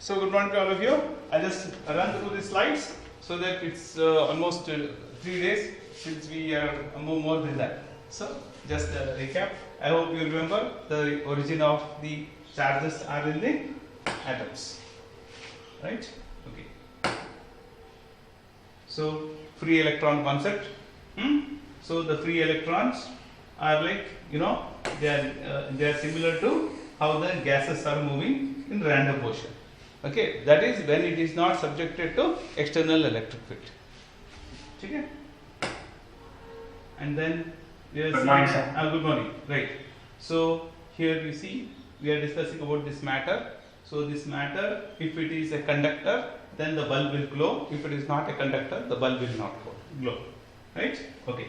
So good morning to all of you. I just run through the slides so that it's almost 3 days since we are more than that. So just a recap. I hope you remember the origin of the charges are in the atoms, right? Okay. So free electron concept. So the free electrons are like, they are similar to how the gases are moving in random motion. Okay, that is when it is not subjected to external electric field. Okay. And then we are Good morning, sir. good morning. Right. So here you see we are discussing about this matter. So this matter, if it is a conductor, then the bulb will glow. If it is not a conductor, the bulb will not glow. Right? Okay.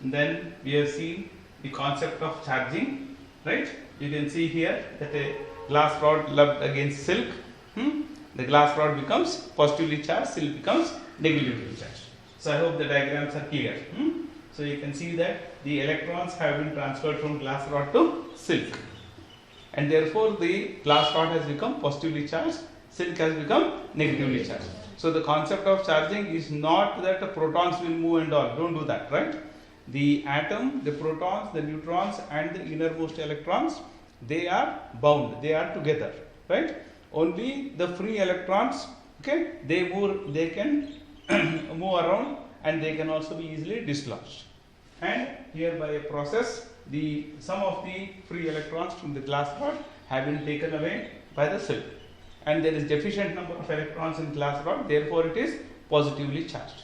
And then we have seen the concept of charging. Right? You can see here that a glass rod rubbed against silk, the glass rod becomes positively charged, silk becomes negatively charged. So I hope the diagrams are clear. So you can see that the electrons have been transferred from glass rod to silk, and therefore the glass rod has become positively charged, silk has become negatively charged. So the concept of charging is not that the protons will move and all, don't do that, right? The atom, the protons, the neutrons and the innermost electrons, they are bound, they are together, right? Only the free electrons, okay, they can move around and they can also be easily dislodged. And here by a process, some of the free electrons from the glass rod have been taken away by the silk, and there is deficient number of electrons in glass rod, therefore it is positively charged,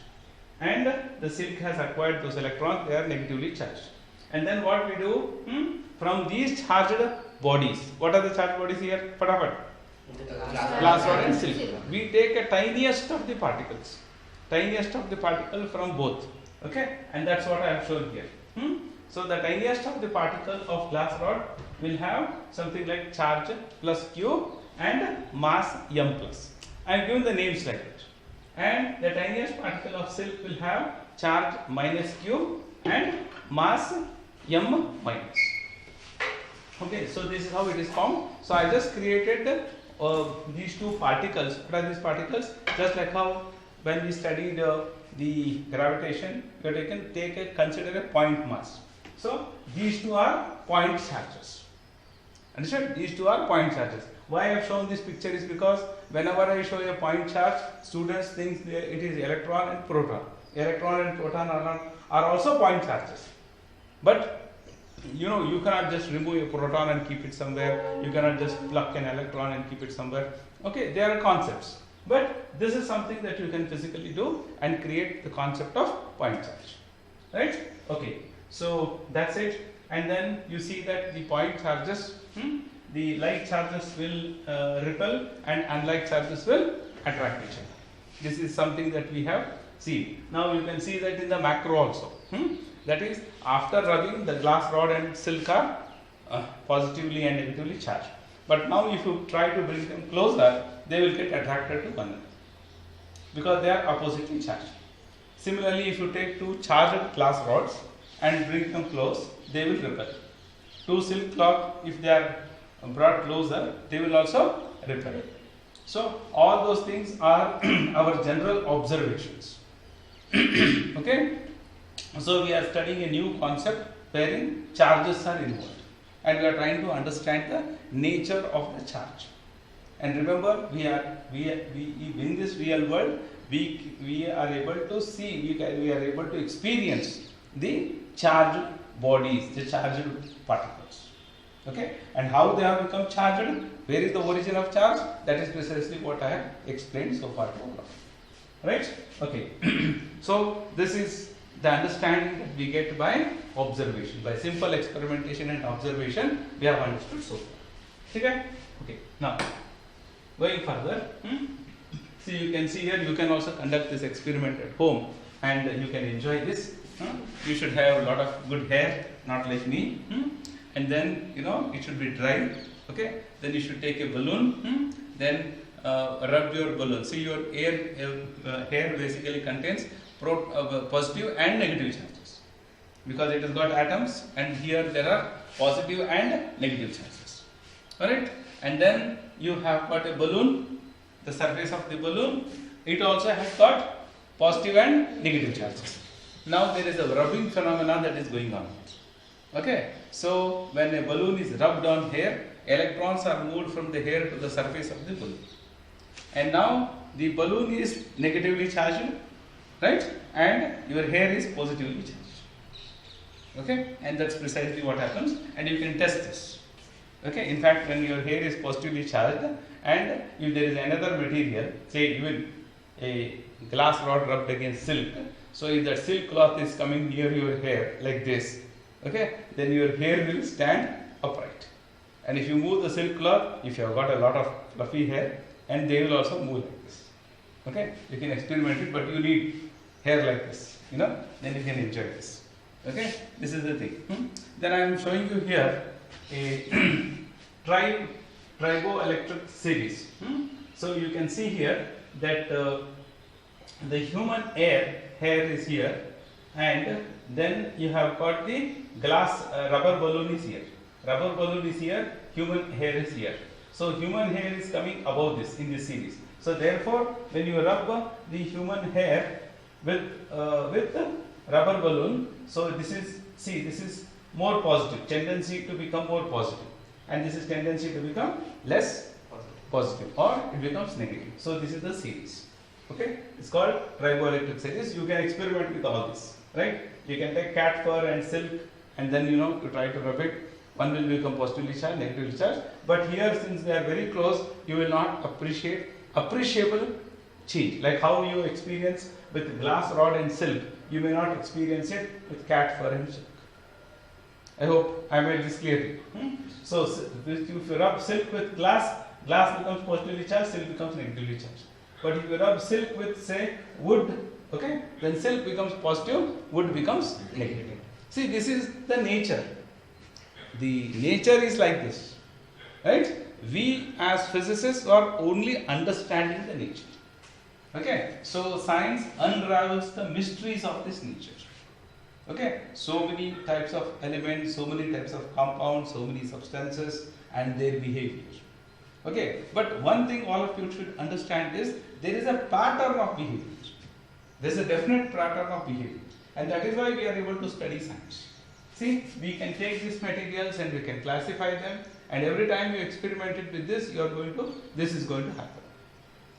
and the silk has acquired those electrons, they are negatively charged. And then what we do, from these charged bodies, what are the charged bodies here? Fatapat. Glass rod and silk. We take a tiniest of the particles from both. Okay, and that's what I have shown here. So the tiniest of the particle of glass rod will have something like charge plus Q and mass M plus. I have given the names like that. And the tiniest particle of silk will have charge minus Q and mass M minus. Okay, so this is how it is formed. So I just created these two particles. What are these particles? Just like how when we studied the gravitation, we have consider a point mass. So these two are point charges. Understand? These two are point charges. Why I have shown this picture is because whenever I show a point charge, students think it is electron and proton. Electron and proton are also point charges. But you cannot just remove a proton and keep it somewhere. You cannot just pluck an electron and keep it somewhere. Okay, they are concepts. But this is something that you can physically do and create the concept of point charge. Right? Okay, so that's it. And then you see that the point charges, the like charges will repel and unlike charges will attract each other. This is something that we have seen. Now you can see that in the macro also. That is, after rubbing, the glass rod and silk are positively and negatively charged. But now if you try to bring them closer, they will get attracted to one another because they are oppositely charged. Similarly, if you take two charged glass rods and bring them close, they will repel. Two silk cloth, if they are brought closer, they will also repel. So all those things are our general observations. Okay? So we are studying a new concept wherein charges are involved, and we are trying to understand the nature of the charge. And remember, we in this real world, we are able to see, we are able to experience the charged bodies, the charged particles. Okay, and how they have become charged, where is the origin of charge? That is precisely what I have explained so far. Right? Okay. So this is the understanding that we get by observation, by simple experimentation and observation, we have understood so far. Okay? Okay. Now, going further, so you can see here, you can also conduct this experiment at home and you can enjoy this. You should have a lot of good hair, not like me. And then, it should be dry. Okay? Then you should take a balloon, then rub your balloon. See, your hair basically contains positive and negative charges because it has got atoms, and here there are positive and negative charges. Alright? and then you have got a balloon, the surface of the balloon, it also has got positive and negative charges. Now there is a rubbing phenomenon that is going on. Okay, so when a balloon is rubbed on hair, electrons are moved from the hair to the surface of the balloon. And now the balloon is negatively charged, right? And your hair is positively charged. Okay, and that's precisely what happens, and you can test this. Okay, in fact, when your hair is positively charged, and if there is another material, say even a glass rod rubbed against silk, so if that silk cloth is coming near your hair like this, okay, then your hair will stand upright. And if you move the silk cloth, if you have got a lot of fluffy hair, and they will also move like this. Okay, you can experiment it, but you need hair like this, then you can enjoy this. Okay, this is the thing. Then I am showing you here a triboelectric series. So you can see here that the human hair is here, and then you have got the glass rubber balloon is here. Rubber balloon is here, human hair is here. So human hair is coming above this in this series. So therefore, when you rub the human hair with the rubber balloon, so this is more positive, tendency to become more positive, and this is tendency to become less positive, or it becomes negative. So this is the series. Okay, it's called triboelectric series. You can experiment with all this, right? You can take cat fur and silk, and then you try to rub it. One will become positively charged, negatively charged. But here, since they are very close, you will not appreciable change. Like how you experience with glass rod and silk, you may not experience it with cat fur and silk. I hope I made this clear. So if you rub silk with glass becomes positively charged, silk becomes negatively charged. But if you rub silk with, say, wood, okay, then silk becomes positive, wood becomes negative. See, this is the nature. The nature is like this, right? We as physicists are only understanding the nature. Okay, so science unravels the mysteries of this nature. Okay, so many types of elements, so many types of compounds, so many substances and their behavior. Okay, but one thing all of you should understand is there is a pattern of behavior. There is a definite pattern of behavior, and that is why we are able to study science. See, we can take these materials and we can classify them, and every time you experiment it with this, this is going to happen.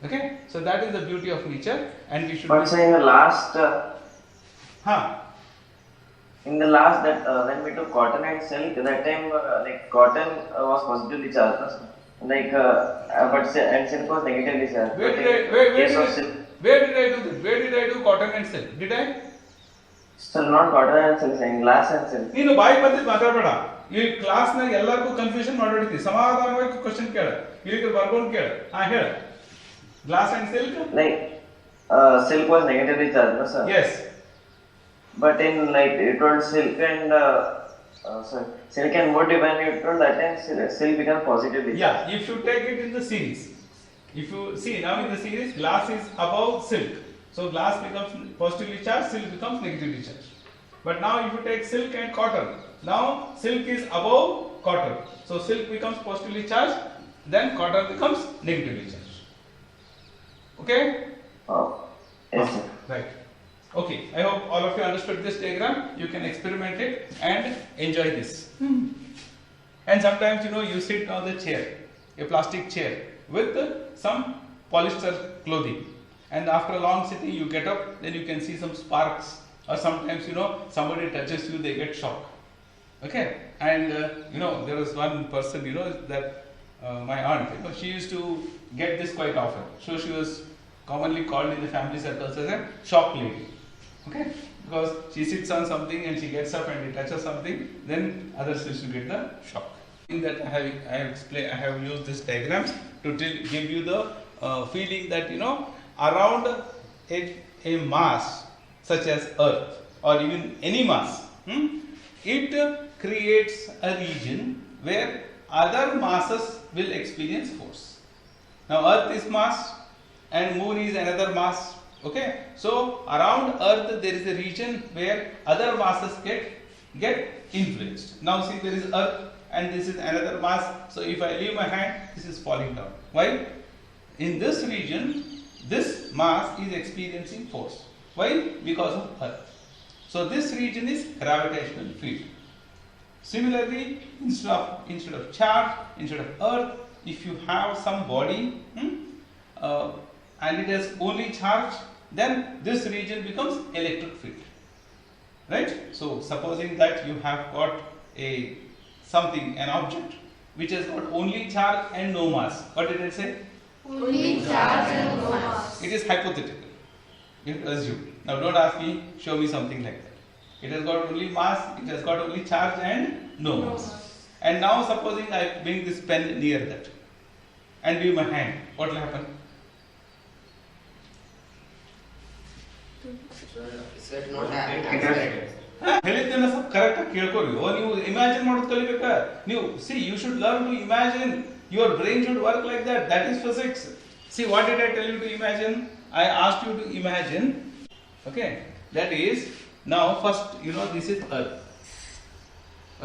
Okay, so that is the beauty of nature, and we should. But say in the last, in the last when we took cotton and silk, that time like cotton was positively charged, but silk was negatively charged. Where did I do this? Where did I do cotton and silk? Did I? So not cotton and silk, saying glass and silk. ನೀನು ಬಾಯಿ ಬಂದಿದ್ದು ಮಾತಾಡಬೇಡ. ಈ class ನಾಗ ಎಲ್ಲರಿಗೂ confusion ಮಾಡಿಬಿಡ್ತಿ. ಸಮಾಧಾನವಾಗಿ question ಕೇಳ. ಇಲ್ಲಿ ಬರ್ಕೊಂಡು ಕೇಳ. ಹೇಳ. Glass and silk? Silk was negatively charged, no sir? Yes. But in you told silk and silk and wood, when you told that time silk becomes positively charged. Yeah, if you take it in the series. If you see now in the series, glass is above silk. So glass becomes positively charged, silk becomes negatively charged. But now if you take silk and cotton, now silk is above cotton. So silk becomes positively charged, then cotton becomes negatively charged. Okay? Yes sir. Right. Okay, I hope all of you understood this diagram. You can experiment it and enjoy this. And sometimes you sit on the chair, a plastic chair with some polyester clothing, and after a long sitting you get up, then you can see some sparks, or sometimes somebody touches you, they get shocked. Okay, and there was one person that my aunt, she used to get this quite often, so she was commonly called in the family circles as a shock lady. Okay, because she sits on something and she gets up and she touches something, then others used to get the shock. In that I have used this diagrams to give you the feeling that around a mass such as Earth or even any mass, it creates a region where other masses will experience force. Now Earth is mass and Moon is another mass. Okay, so around Earth there is a region where other masses get influenced. Now see, there is Earth and this is another mass. So if I leave my hand, this is falling down. Why? In this region, this mass is experiencing force. Why? Because of Earth. So this region is gravitational field. Similarly, instead of charge, instead of Earth, if you have some body and it has only charge, then this region becomes electric field. Right? So supposing that you have got an object which has got only charge and no mass. What did I say? Only charge and no mass. It is hypothetical. You have to assume. Now don't ask me, show me something like that. It has got only mass, it has got only charge and no mass. And now supposing I bring this pen near that and leave my hand, what will happen? ಹೇಳಿದ್ದನ್ನ ಸ್ವಲ್ಪ correct ಆಗಿ ಕೇಳ್ಕೊರಿ. ನೀವು imagine ಮಾಡೋದು ಕಲಿಬೇಕಾ? ನೀವು you should learn to imagine. Your brain should work like that. That is physics. See, what did I tell you to imagine? I asked you to imagine. Okay, that is, now first this is Earth.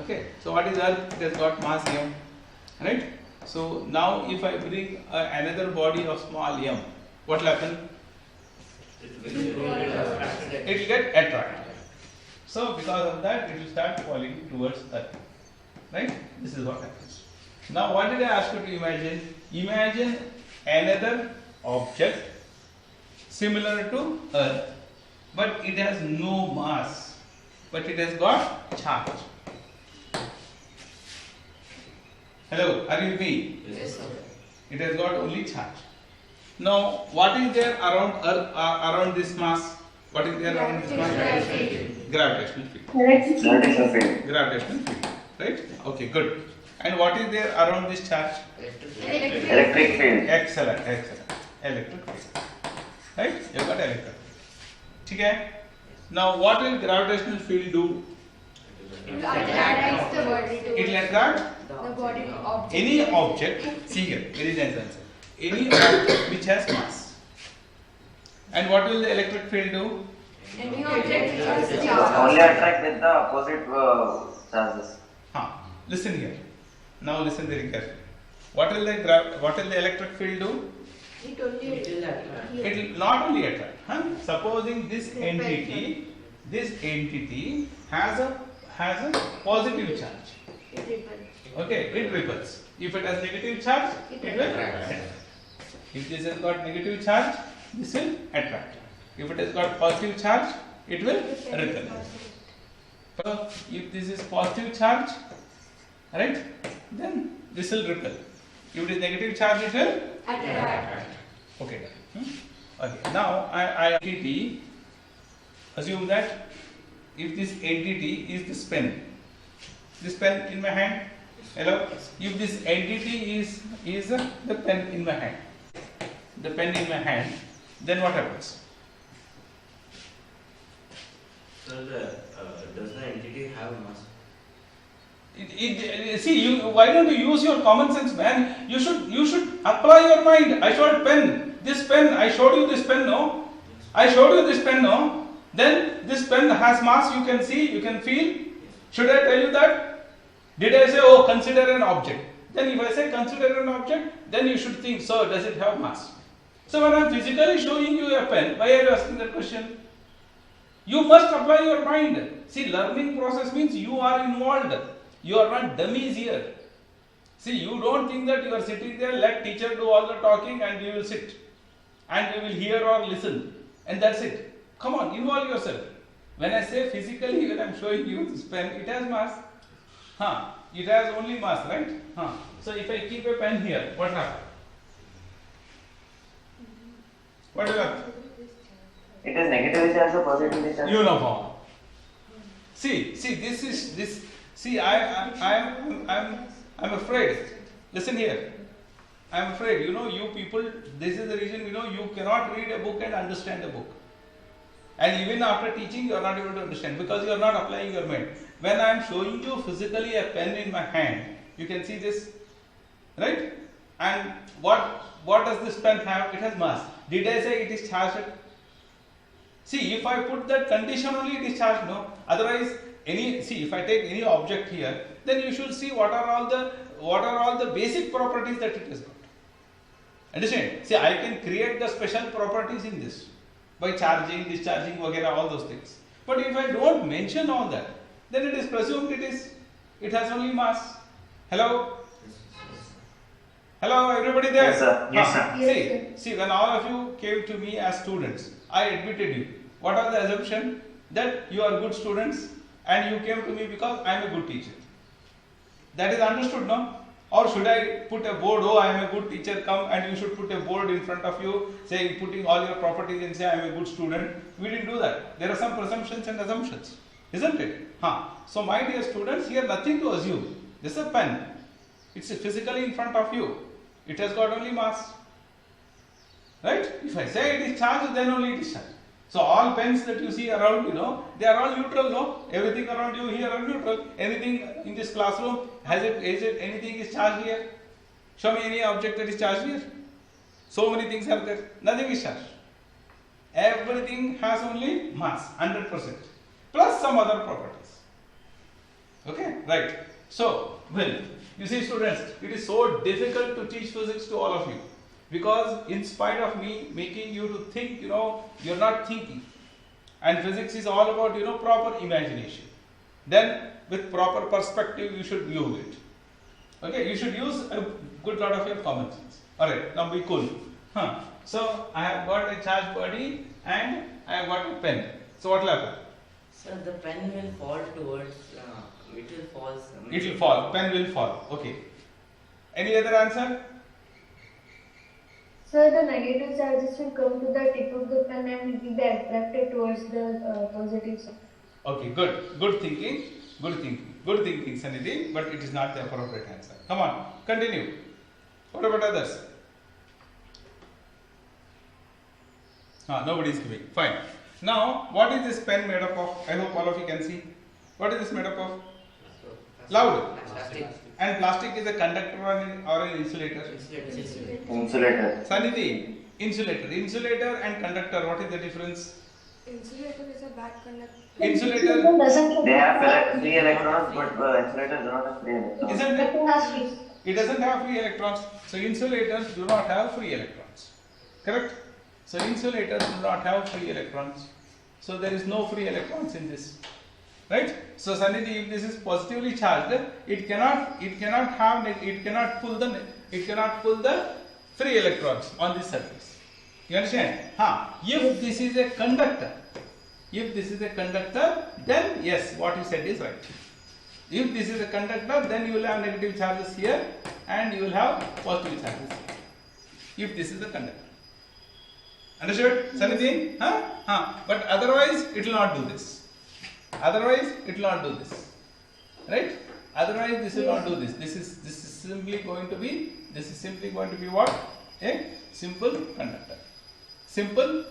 Okay, so what is Earth? It has got mass m, right? So now if I bring another body of small m, what will happen? It will get attracted. So because of that, it will start falling towards Earth. Right? This is what happens. Now what did I ask you to imagine? Imagine another object similar to Earth, but it has no mass, but it has got charge. Hello, are you with me? Yes, sir. It has got only charge. Now, what is there around Earth, around this mass? What is there around this mass? Gravitational field. Gravitational field. Gravitational field. Right? Okay, good. And what is there around this charge? Electric field. Excellent, excellent. Electric field. Right? You got electric field. Okay? Now, what will gravitational field do? It attracts the body to It will attract the body object. any object. See here, very nice answer. Any object which has mass. And what will the electric field do? Any object which has Only charge. attract with the opposite charges. Listen here. Now listen very carefully. What will the electric field do? It only It will not only attract. Supposing this entity has a positive charge. it repels. Okay, it repels. If it has negative charge, it will attract. If this has got negative charge, this will attract. If it has got positive charge, it will repel. So if this is positive charge, right, then this will repel. If it is negative charge, it will Attract. Okay. Okay. Now entity, assume that if this entity is this pen in my hand. Hello. If this entity is the pen in my hand, then what happens? So does the entity have mass? See, why don't you use your common sense, man? You should apply your mind. I showed pen. This pen, I showed you this pen, no? I showed you this pen, no? Then this pen has mass. You can see, you can feel. Should I tell you that? Did I say, oh, consider an object? Then if I say consider an object, then you should think, so does it have mass? So when I am physically showing you a pen, why are you asking that question? You must apply your mind. See, learning process means you are involved. You are not dummies here. See, you don't think that you are sitting there, let teacher do all the talking and you will sit. And you will hear or listen. And that's it. Come on, involve yourself. When I say physically, when I am showing you this pen, it has mass. It has only mass, right? So if I keep a pen here, what happens? What will happen? It is negatively charged or positively charged? Uniform. See, this. See, I'm afraid. Listen here. I'm afraid. You people. This is the reason. You cannot read a book and understand a book. And even after teaching, you are not able to understand because you are not applying your mind. When I am showing you physically a pen in my hand, you can see this, right? And what does this pen have? It has mass. Did I say it is charged? See, if I put that condition only, it is charged, no? Otherwise, if I take any object here, then you should see what are all the basic properties that it has got. Understand? See, I can create the special properties in this by charging, discharging, vagera, all those things. But if I don't mention all that, then it is presumed it has only mass. Hello? Hello, everybody there? Yes, sir. Yes, sir. See, when all of you came to me as students, I admitted you. What are the assumption? That you are good students and you came to me because I am a good teacher. That is understood, no? Or should I put a board, oh, I am a good teacher, come, and you should put a board in front of you, saying, putting all your properties and say, I am a good student. We didn't do that. There are some presumptions and assumptions, isn't it? So, my dear students, here nothing to assume. This is a pen. It's physically in front of you. It has got only mass. Right? If I say it is charged, then only it is charged. So, all pens that you see around, they are all neutral, no? Everything around you here are neutral. Anything in this classroom, anything is charged here? Show me any object that is charged here. So many things are there. Nothing is charged. Everything has only mass, 100%. Plus some other properties. Okay? Right. So, well, you see students, it is so difficult to teach physics to all of you. Because in spite of me making you to think, you're not thinking. And physics is all about, proper imagination. Then with proper perspective, you should view it. Okay, you should use a good lot of your common sense. Alright, now be cool. So I have got a charged body and I have got a pen. So what will happen? Sir, the pen will fall towards, it will fall. It will fall, pen will fall. Okay. Any other answer? Sir, the negative charges will come to the tip of the pen and it will be attracted towards the positive side. Okay, good. Good thinking. Good thinking, Sanidhi, but it is not the appropriate answer. Come on, continue. What about others? Nobody is giving. Fine. Now, what is this pen made up of? I hope all of you can see. What is this made up of? Loud. Plastic. And plastic is a conductor or an insulator? Insulator. Sanidhi, insulator and conductor, what is the difference? Insulator is a bad conductor. Insulator, They have free electrons, but insulators do not have free electrons. isn't it? It doesn't have free electrons. So insulators do not have free electrons. Correct? So insulators do not have free electrons. So there is no free electrons in this. Right? So Sanidhi, if this is positively charged, it cannot pull the free electrons on this surface. You understand? If this is a conductor, then yes, what you said is right. If this is a conductor, then you will have negative charges here and you will have positive charges here. If this is a conductor. Understood? Sanidhi? But otherwise, it will not do this. Right? Otherwise, this will not do this. This is simply going to be what? A simple conductor. Simple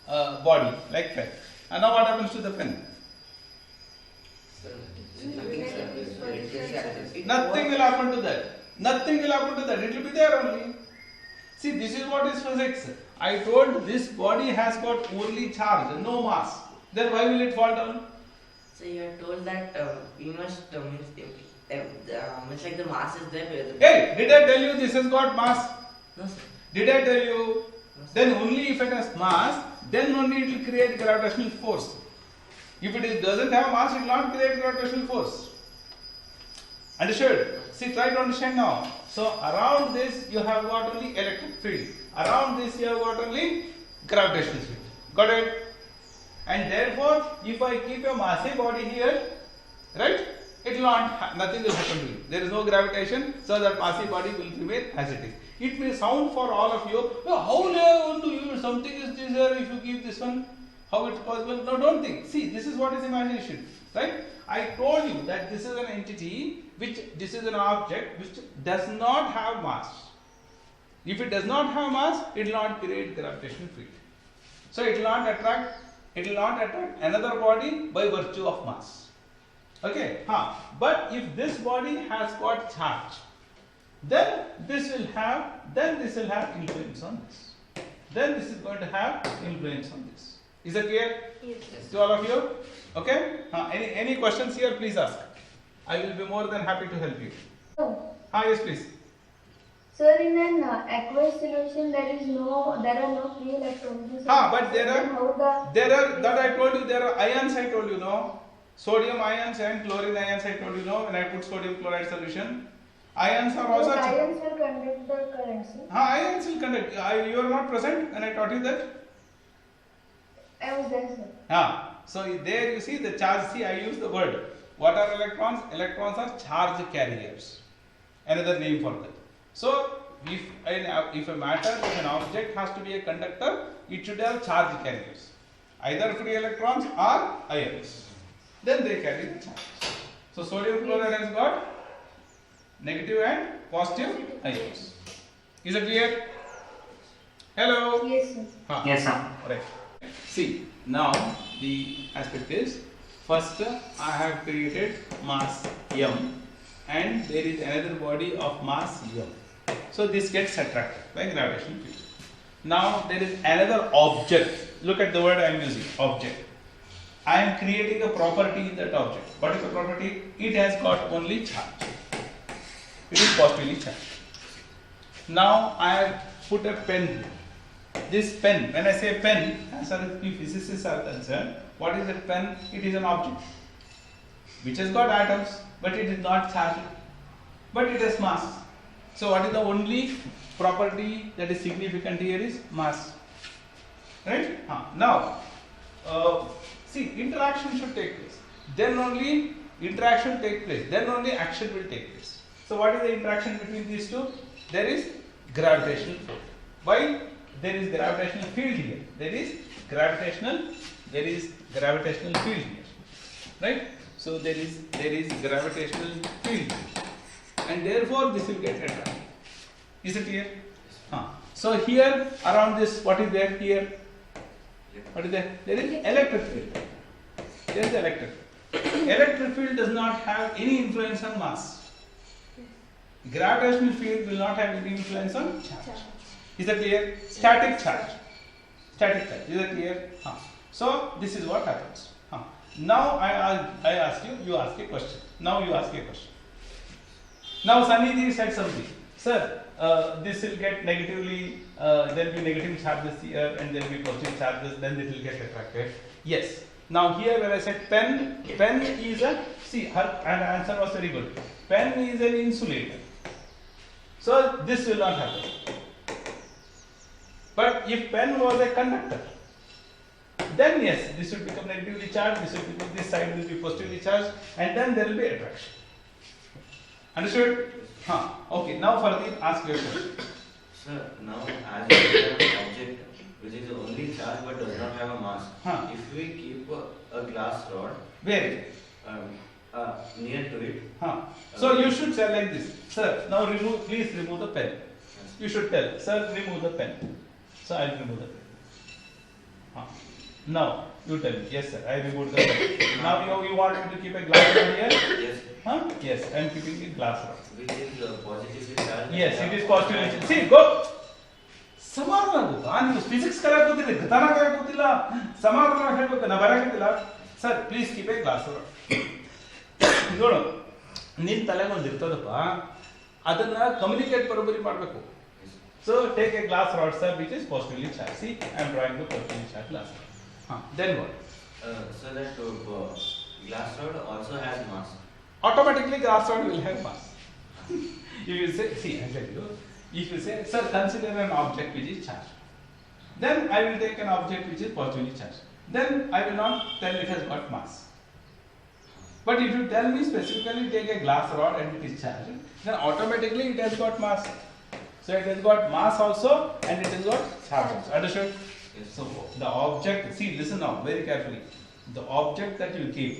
body like pen. And now what happens to the pen? Nothing will happen to that. It will be there only. See, this is what is physics. I told this body has got only charge, no mass. Then why will it fall down? So you are told that we must means like the mass is there. Hey, did I tell you this has got mass? No, sir. Did I tell you? No, sir. Then only if it has mass, then only it will create gravitational force. If it doesn't have mass, it will not create gravitational force. Understood? See, try to understand now. So around this you have got only electric field. Around this you have got only gravitational field. Got it? And therefore, if I keep a massive body here, right, it will not, nothing will happen to it. There is no gravitation, so that massive body will remain as it is. It may sound for all of you, how will I want to use something is there if you keep this one? How it's possible? No, don't think. See, this is what is imagination, right? I told you that this is an entity, this is an object which does not have mass. If it does not have mass, it will not create gravitational field. So it will not attract another body by virtue of mass. Okay, but if this body has got charge, then this will have influence on this. Then this is going to have influence on this. Is that clear Yes. to all of you? Okay? Any questions here? Please ask. I will be more than happy to help you. So, Yes, please. sir, in an aqueous solution, there are no free electrons. But there How are that I told you, there are ions I told you, no? Sodium ions and chlorine ions I told you, no? When I put sodium chloride solution, ions are also. ions will conduct the current, sir? Ions will conduct. You are not present when I taught you that? I was there, sir. So there you see the charge. See, I use the word. What are electrons? Electrons are charge carriers. Another name for that. So if a matter, if an object has to be a conductor, it should have charge carriers, either free electrons or ions. Then they carry the charge. So sodium chloride has got negative and positive ions. Is it clear? Hello. Yes, sir. Yes, sir. Right. See, now the aspect is, first I have created mass m and there is another body of mass m. So this gets attracted by gravitational field. Now there is another object. Look at the word I am using, object. I am creating a property in that object. What is the property? It has got only charge. It is positively charged. Now I have put a pen here. This pen, when I say pen, as far as we physicists are concerned, what is that pen? It is an object which has got atoms, but it is not charged, but it has mass. So what is the only property that is significant here is mass, right? Now, see, interaction should take place. Then only interaction take place. Then only action will take place. So what is the interaction between these two? There is gravitational field. Why? There is gravitational field here. There is gravitational field here, right? So there is gravitational field here, and therefore this will get attracted. Is it clear? So here around this, what is there here? What is there? There is electric field. There is electric field. Electric field does not have any influence on mass. Gravitational field will not have any influence on charge. Is that clear? Static charge. Static charge. Is that clear? So this is what happens. Now I ask you, you ask a question. Now you ask a question. Now Sunny said something. Sir, this will get negatively, there will be negative charges here and there will be positive charges, then it will get attracted. Yes. Now here when I said pen is a, see, her answer was very good. Pen is an insulator. So this will not happen. But if pen was a conductor, then yes, this will become negatively charged, this side will be positively charged, and then there will be attraction. Understood? Okay, now Fardeen, ask your question. Sir, now as we have an object which is only charged but does not have a mass, if we keep a glass rod Where? near to it, So you should say like this, sir, now please remove the pen. You should tell, sir, remove the pen. So I will remove the pen. Now you tell me, yes sir, I removed the pen. Now you want me to keep a glass rod here? yes, Yes, I am keeping a glass rod. which is positively charged. Yes, it is positively charged. See, go. ಸಮಾಧಾನ ನೀವು physics ಕಲಿಯಕ್ಕೆ ಗೊತ್ತಿಲ್ಲ, ಗತಾನ ಕಲಿಯಕ್ಕೆ ಗೊತ್ತಿಲ್ಲ, ಸಮಾಧಾನ ಹೇಳ್ಬೇಕು, ನಾ ಬರಕತ್ತಿಲ್ಲ. Sir please keep a glass ರಡ್. ನೋಡು, ನಿನ್ನ ತಲೆಗೆ ಒಂದು ಇರ್ತದಪ್ಪ, ಅದನ್ನ ಕಮ್ಯುನಿಕೇಟ್ ಬರೋಬ್ಬರಿ ಮಾಡಬೇಕು. So take A glass rod sir which is positively charge. C I am drawing the positively charge glass rod. Then what? So that glass rod also has mass. Automatically glass rod will have mass. If you say, see, I tell you, if you say, sir, consider an object which is charged, then I will take an object which is positively charged. Then I will not tell it has got mass. But if you tell me specifically take a glass rod and it is charged, then automatically it has got mass. So it has got mass also and it has got charge also. Understood? Yes. So the object, see, listen now very carefully. The object that you keep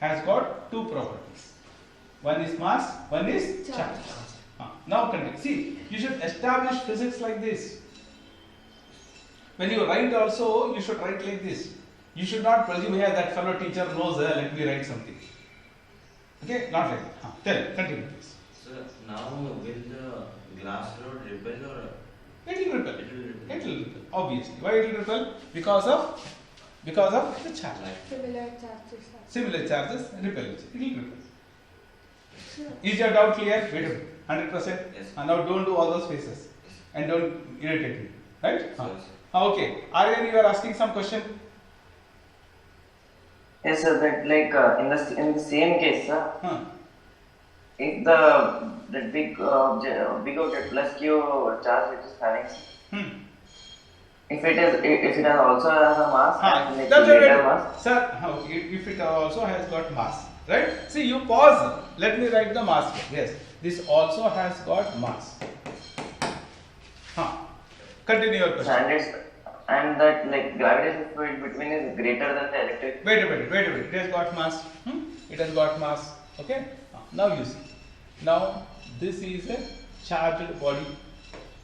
has got two properties. One is mass, one is charge. Now continue. See, you should establish physics like this. When you write also, you should write like this. You should not presume, yeah, that fellow teacher knows, let me write something. Okay, not like that. Tell, continue please. So now will the glass rod repel or It will repel. it It will repel, obviously. Why it will repel? Because of the charge. Similar charges. Similar charges repel. It will repel. Is your doubt clear? Wait a minute. 100%? Yes. Now don't do all those faces. And don't irritate me. Right? Yes. Okay. Aryan, you are asking some question? Yes, sir. That like in the same case, sir. If the big object plus Q charge which is having, if it has also has a mass and like that's greater right. mass. Sir, if it also has got mass, right? See, you pause. Let me write the mass here. Yes, this also has got mass. Continue your question. And that like gravitational field between is greater than the electric. Wait a minute. It has got mass. It has got mass. Okay. Now you see. Now this is a charged body.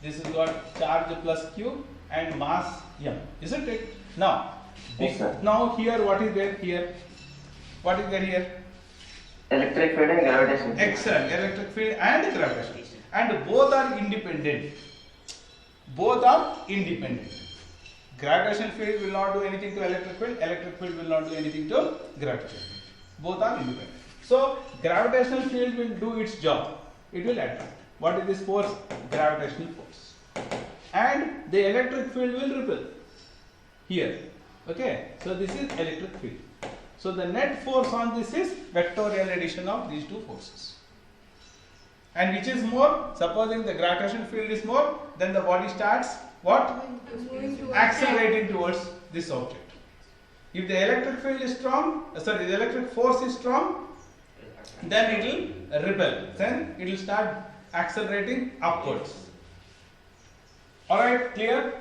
This has got charge plus Q and mass M. Isn't it? Now, Yes, now here what is there here? What is there here? Electric field and gravitational field. Excellent. Electric field and gravitational. And both are independent. Both are independent. Gravitational field will not do anything to electric field. Electric field will not do anything to gravitational field. Both are independent. So gravitational field will do its job. It will attract. What is this force? Gravitational force. And the electric field will repel. Here. Okay. So this is electric field. So the net force on this is vectorial addition of these two forces. And which is more? Supposing the gravitational field is more, then the body starts what? Accelerating towards this object. If the electric field is strong, the electric force is strong, then it will repel. Then it will start accelerating upwards. Alright, clear?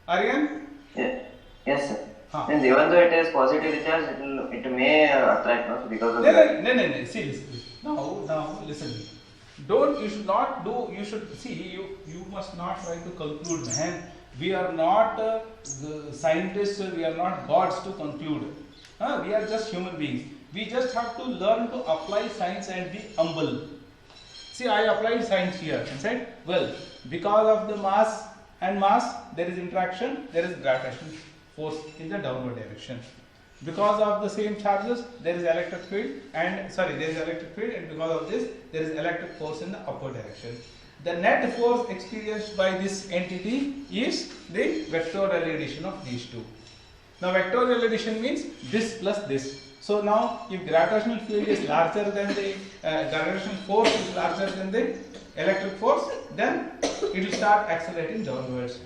Aryan? Yeah. Yes, sir. And even though it is positively charged, it may attract us because of that. No. See, listen. Now listen. You should not do. You should see. You must not try to conclude, man. We are not the scientists. We are not gods to conclude. We are just human beings. We just have to learn to apply science and be humble. See, I applied science here and said, well, because of the mass, there is interaction. There is gravitational force in the downward direction. Because of the same charges, there is electric field, and because of this, there is electric force in the upward direction. The net force experienced by this entity is the vectorial addition of these two. Now, vectorial addition means this plus this. So now, if gravitational field is larger than the gravitational force is larger than the electric force, then it will start accelerating downwards.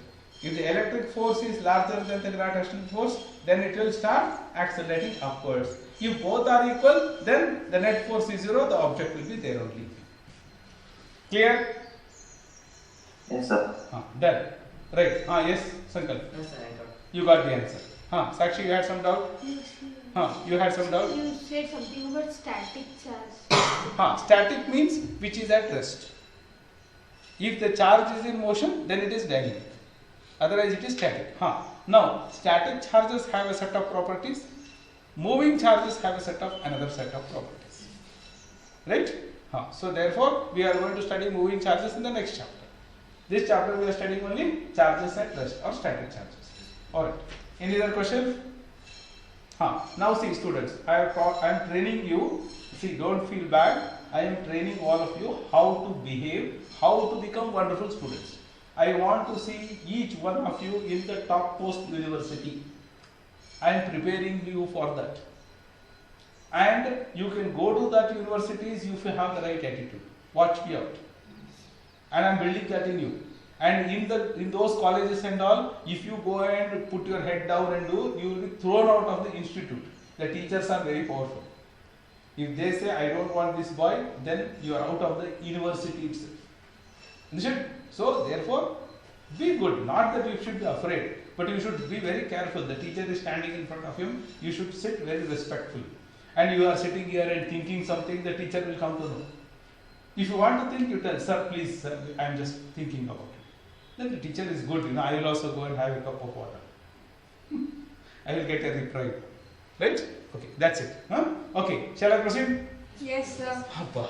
If the electric force is larger than the gravitational force, then it will start accelerating upwards. If both are equal, then the net force is 0, the object will be there only. Clear? Yes, sir. Done. Right. Yes, Sankal. Yes, sir, I got. You got the answer. Sakshi, you had some doubt? You had some doubt? You said something about static charge. Static means which is at rest. If the charge is in motion, then it is dynamic. Otherwise, it is static. Now, static charges have a set of properties. Moving charges have a set of another set of properties. Right? So, therefore, we are going to study moving charges in the next chapter. This chapter we are studying only charges at rest or static charges. Alright. Any other question? Now see, students, I am training you. See, don't feel bad. I am training all of you how to behave, how to become wonderful students. I want to see each one of you in the top post university. I am preparing you for that. And you can go to that universities if you have the right attitude. Watch me out. And I am building that in you. And in those colleges and all, if you go and put your head down and do, you will be thrown out of the institute. The teachers are very powerful. If they say, I don't want this boy, then you are out of the university itself. Understand? So, therefore, be good. Not that you should be afraid, but you should be very careful. The teacher is standing in front of him. You should sit very respectfully. And you are sitting here and thinking something, the teacher will come to know. If you want to think, you tell, sir, please, sir, I am just thinking about it. Then the teacher is good, I will also go and have a cup of water. I will get a reprieve. Right? Okay, that's it. Okay, shall I proceed? Yes, sir. Abba.